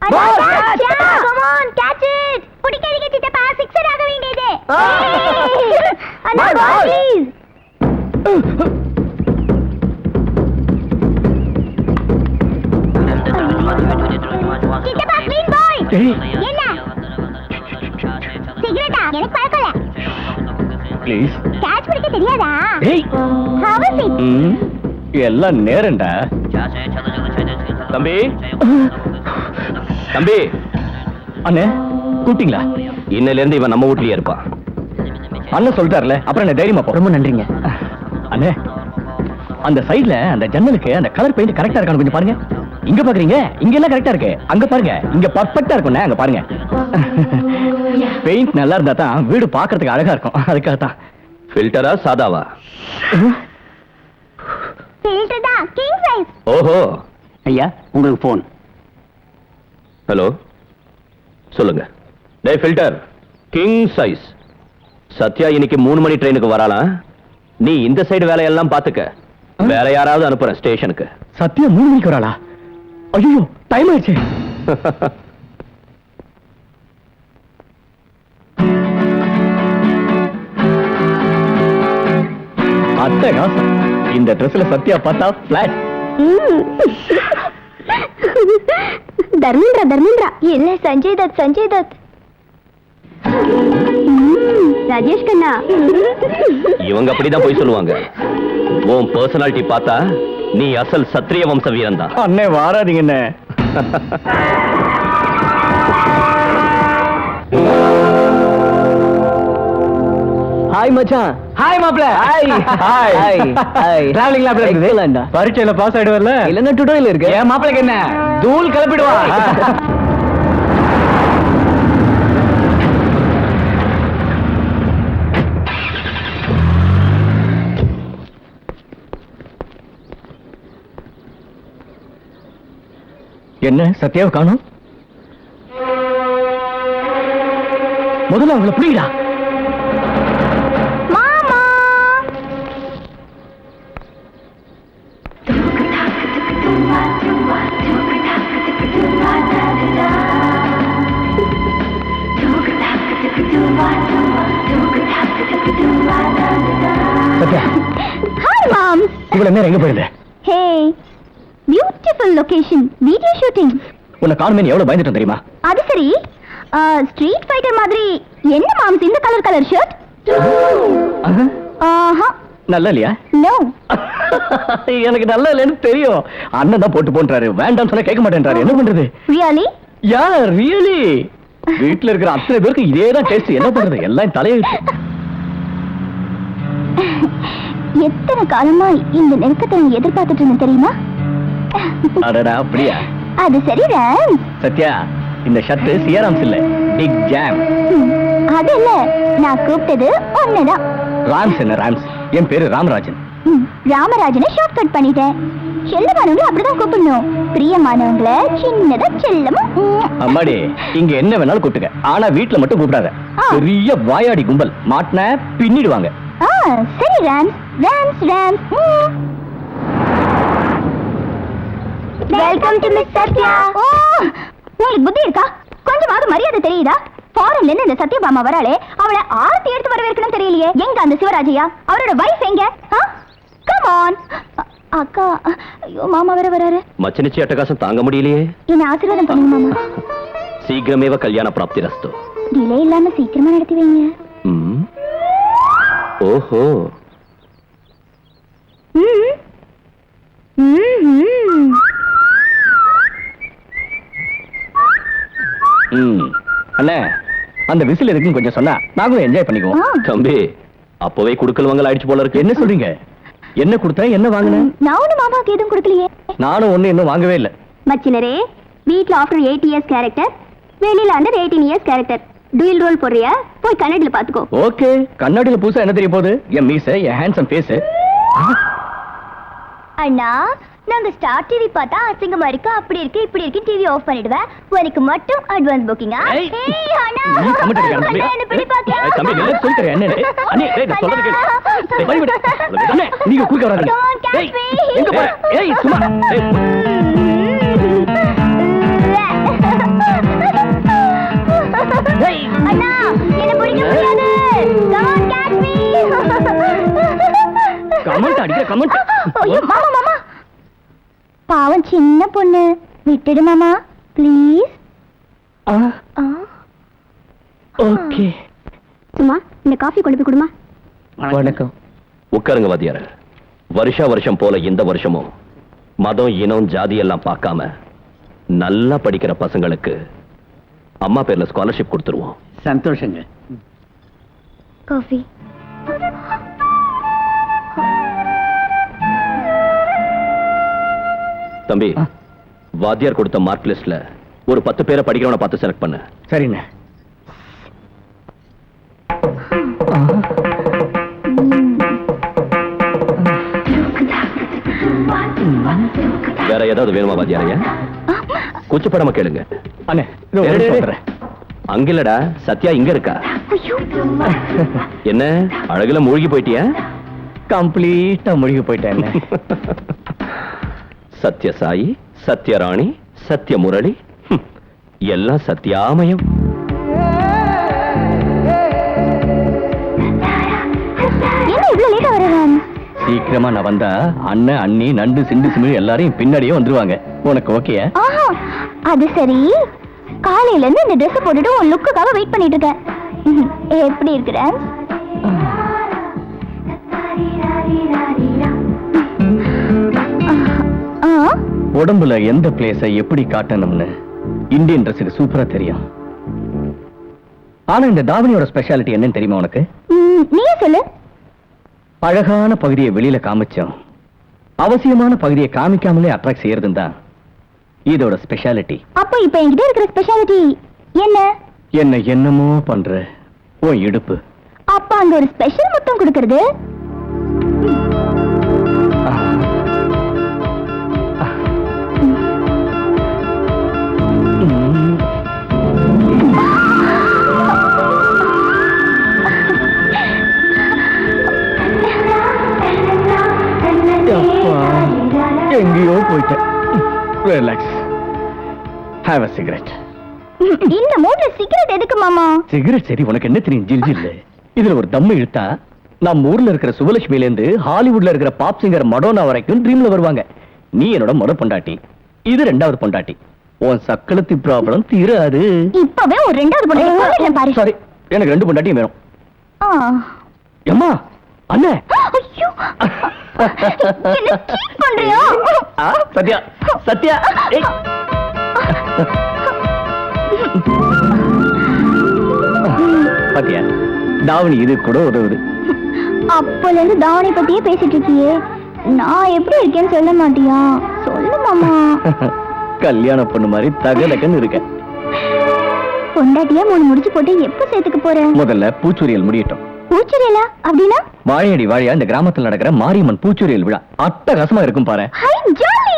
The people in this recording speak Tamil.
Come on, catch it. புடிக்காதீங்க சித்தப்பா, சிக்ஸர் ஆக வேண்டியது. அண்ணா ப்ளீஸ். சித்தப்பா க்ளீன் பாய். என்ன? சிகரெட்டா? எனக்கு பழக்கல. ப்ளீஸ். கேட்ச் பிடிக்க தெரியாதா? ஏய். How is it? எல்லாம் நேரண்டா. தம்பி. தம்பி. அண்ணே, கூப்பிட்டீங்களா? இன்னையில இருந்து இவன் நம்ம வீட்லயே இருப்பான். அண்ணன் சொல்லிட்டார்ல, அப்புறம் என்ன தைரியமா போ. ரொம்ப நன்றிங்க. அண்ணே, அந்த சைடுல அந்த ஜன்னலுக்கு அந்த கலர் பெயிண்ட் கரெக்டா இருக்கான்னு கொஞ்சம் பாருங்க. இங்க பாக்குறீங்க, இங்க எல்லாம் கரெக்டா இருக்கு. அங்க பாருங்க, இங்க பர்ஃபெக்ட்டா இருக்கும்ண்ணே, அங்க பாருங்க. பெயிண்ட் நல்லா இருந்தா தான் வீடு பாக்குறதுக்கு அழகா இருக்கும். அதுக்காக தான். ஃபில்டரா சாதாவா? ஃபில்டர் தான், கிங் சைஸ். ஓஹோ. ஐயா, உங்களுக்கு போன். ஹலோ, சொல்லுங்க. டேய் ஃபில்டர், கிங் சைஸ். சத்யா இன்னைக்கு 3 மணி ட்ரெயினுக்கு வராலாம். நீ இந்த சைடு வேலையெல்லாம் பாத்துக்க. வேற யாராவது அனுப்புறேன் ஸ்டேஷனுக்கு. சத்யா 3 மணிக்கு வராளா? ஐயோ, டைம் ஆயிடுச்சு. அத்தை காசம். இந்த ட்ரெஸ்ல சத்யா பார்த்தா பிளாட். தர்மேந்திரா இல்ல சஞ்சய் தத். ராஜேஷ் கண்ணா. இவங்க அப்படிதான் போய் சொல்லுவாங்க. உன் பர்சனாலிட்டி பார்த்தா நீ அசல் சத்திரிய வம்ச வீரன் தான். அண்ணே வாராதீங்க அண்ணே. ஹாய் மச்சான். ஹாய் மாப்ள. ஹாய். டிராவலிங்ல அப்படி இருந்தது. பரீட்சையில பாஸ் ஆயிடுவல்ல? இல்லன்னா டுடோரியல் இருக்கு. ஏன் மாப்ளக்கு என்ன? தூள் கிளப்பிடுவா. என்ன சத்யாவை காணோம்? முதல்ல அவங்கள பிடிக்கிறா. மாமா. சத்யா. Hi mom. இவ்வளவு நேரம் எங்க போயிருந்த? Hey, beautiful location, video shooting. உன்னை காணுமே எவ்வளவு பயந்துட்டேன் தெரியுமா? அது சரி, ஸ்ட்ரீட் ஃபைட்டர் மாதிரி என்ன மாம்ஸ் இந்த கலர் ஷர்ட்? ஆஹா, நல்லா இல்லையா? நோ. எனக்கு நல்லா இல்லைன்னு தெரியும். அண்ணன் தான் போட்டு போன்றாரு. வேண்டாம் சொன்னா கேட்க மாட்டேன்றாரு. என்ன பண்றது? ரியலி? யா ரியலி. வீட்டுல இருக்கிற அத்தனை பேருக்கு இதே தான் டேஸ்ட். என்ன பண்றது? எல்லாம் தலையெழுத்து. எத்தனை காலமா இந்த நெருக்கத்தை எதிர்பார்த்துட்டு இருந்தேன் தெரியுமா? அடடா, அப்படியா? அது சரி ராம். சத்யா, இந்த ஷர்ட் சியராம்ஸ் இல்ல, பிக் ஜாம். அது இல்ல, நான் கூப்பிட்டது ஒண்ணுதான். ராம்ஸ் என்ன ராம்ஸ்? என் பேரு ராமராஜன். ராமராஜனை ஷார்ட் கட் பண்ணிட்டேன். செல்லமானவங்களை அப்படிதான் கூப்பிடணும். பிரியமானவங்களை சின்னதா செல்லமா. அம்மாடி, இங்க என்ன வேணாலும் கூப்பிட்டுக்க. ஆனா வீட்டுல மட்டும் கூப்பிடாத. பெரிய வாயாடி கும்பல் மாட்டின பின்னிடுவாங்க. சரி Rams. Welcome to miss Sathya. ஓ, உங்களுக்கு புத்தி இருக்கா? கொஞ்சமாவது மரியாதை தெரியுதா? ஃபாரின்ல இருந்து இந்த சத்யபாமா வராளே, அவளை ஆர்த்தி எடுத்து வரவேற்கணும் தெரியலையே. எங்க அந்த சிவராஜையா? அவரோட வைஃப் எங்க? கம் ஆன் அக்கா. ஐயோ, மாமா வேற வராரு. மச்சனிச்சி அட்டகாசம் தாங்க முடியலையே. என்ன ஆசீர்வாதம் பண்ணுங்க மாமா. சீக்கிரமேவ கல்யாண பிராப்தி ரஸ்து. டிலே இல்லாம சீக்கிரமா நடத்தி வைங்க. ஓஹோ. அண்ணே, அந்த விசில் இருக்குன்னு கொஞ்சம் சொன்னா நாங்களும் என்ஜாய் பண்ணிக்குவோம். தம்பி, அப்பவே குடுக்கல் வாங்கல ஆயிடுச்சு போல இருக்கு. என்ன சொல்றீங்க? என்ன கொடுத்தேன், என்ன வாங்கினேன்? நான் ஒண்ணு மாமாவுக்கு எதுவும் கொடுக்கலையே. நானும் ஒண்ணு இன்னும் வாங்கவே இல்லை. மச்சினரே, வீட்ல ஆஃப்டர் 8 இயர்ஸ் கேரக்டர், வெளியில under 18 years character. Dual role போறியா? போய் கண்ணாடியில பாத்துக்கோ. ஓகே. கண்ணாடியில புதுசா என்ன தெரிய போகுது? என் மீச, என் ஹேண்ட்ஸம் ஃபேஸ். அண்ணா, நாங்க ஸ்டார் டிவி பார்த்தா அசிங்கமா இருக்கு, அப்படி இருக்கு, இப்படி இருக்கு, டிவி ஆஃப் பண்ணிடுவேன். உனக்கு மட்டும் அட்வான்ஸ் புக்கிங்கா? ஏய் அண்ணா, என்ன பிடி பாக்க? தம்பி நில்ல, சொல்றேன். அண்ணே, அண்ணே, டேய் நான் சொல்றது கேளு. டேய் பை விடு. அண்ணே, நீங்க குயிக்கா வராதீங்க. டேய் எங்க போற? ஏய் சும்மா. சின்ன பொண்ணு விட்டுடு மாமா ப்ளீஸ். ஓகே. சும்மா இந்த காஃபி கொண்டு போய் கொடுமா. வணக்கம். உட்காருங்க வாத்தியார. வருஷா வருஷம் போல இந்த வருஷமும் மதம் இனம் ஜாதி எல்லாம் பார்க்காம நல்லா படிக்கிற பசங்களுக்கு அம்மா பேர்ல ஸ்காலர்ஷிப் கொடுத்துருவோம். சந்தோஷங்க. காஃபி. தம்பி, வாத்தியார் கொடுத்த மார்க் லிஸ்ட்ல ஒரு 10 பேரை படிக்கிறவனை பார்த்து செலக்ட் பண்ணு. சரிண்ணே. வேற ஏதாவது வேணுமா வாத்தியாரையா? கூச்சப்படாம கேளுங்க. அண்ணே, இதோ டேய், டேய், சொல்றேன். அங்க இல்லடா, சத்யா இங்க இருக்கா. ஐயோ. என்ன அழகுல மூழ்கி போயிட்டியா? கம்ப்ளீட்டா முழுகி போயிட்டேன். சத்ய சாயி, சத்யராணி, சத்ய முரளி, எல்லாம் சத்யாமயம். என்ன இவ்வளவு லேட்டா வரேன்? சீக்கிரமா நான் வந்தா அண்ணன் அண்ணி நண்டு சிண்டு சிமிழ் எல்லாரையும் பின்னாடியே வந்துருவாங்க. உனக்கு ஓகேயா? ஆஹா, அது சரி. காலையில இருந்து இந்த Dress போட்டுட்டு உன் லுக்குக்காக வெயிட் பண்ணிட்டு இருக்கேன். எப்படி இருக்கிற? உடம்புல எந்த பிளேஸ எப்படி காட்டணும்னு இந்தியன் ட்ரெஸ்ஸுக்கு சூப்பரா தெரியும். ஆனா இந்த தாவணியோட ஸ்பெஷாலிட்டி என்னன்னு தெரியுமா உனக்கு? நீயே சொல்லு. அழகான பகுதியை வெளியில காமிச்சோம், அவசியமான பகுதியை காமிக்காமலே அட்ராக்ட் செய்யறதும் தான் இதோட ஸ்பெஷாலிட்டி. அப்போ இப்ப என்கிட்ட இருக்கிற ஸ்பெஷாலிட்டி என்ன? என்ன என்னமோ பண்ற உன் இடுப்பு. அப்ப அங்க ஒரு ஸ்பெஷல் முத்தம் கொடுக்கிறது. எங்கேயோ போயிட்டேன். ரிலாக்ஸ். Have a cigarette. இந்த மூட்ல சிகரெட் எதுக்கு மாமா? சிகரெட் சரி, உனக்கு என்ன தெரியும்? ஜில் ஜில்லு. இதுல ஒரு தம்மு இழுத்தா நம்ம ஊர்ல இருக்கிற சுவலட்சுமியில இருந்து ஹாலிவுட்ல இருக்கிற பாப் சிங்கர் மடோனா வரைக்கும் ட்ரீம்ல வருவாங்க. நீ என்னோட முத பொண்டாட்டி, இது ரெண்டாவது பொண்டாட்டி. உன் சக்களத்து ப்ராப்ளம் தீராது. இப்பவே ஒரு ரெண்டாவது பொண்டாட்டி பாரு. சாரி, எனக்கு 2 பொண்டாட்டியும் வேணும். அம்மா, அண்ணே. ஐயோ, என்ன cheat பண்றியா? சத்யா, சத்யா. ஏய். பாத்தியா, தாவணி இது கூட உதவுது. அப்பல இருந்து தாவணி பத்தியே பேசிட்டு இருக்கியே, நான் எப்படி இருக்கேன்னு சொல்ல மாட்டியா? சொல்லு மாமா. கல்யாண பொண்ணு மாதிரி தகலகன்னு இருக்க. பொண்டாட்டியா 3 முடிச்சு போட்டு எப்ப சேர்த்துக்க போற? முதல்ல பூச்சூரியல் முடியட்டும். பூச்சூரியலா அப்படின்னா? வாழையடி வாழையா இந்த கிராமத்தில் நடக்கிற மாரியம்மன் பூச்சூரியல் விழா அட்டகாசமா இருக்கும் பாரு. Hi jolly.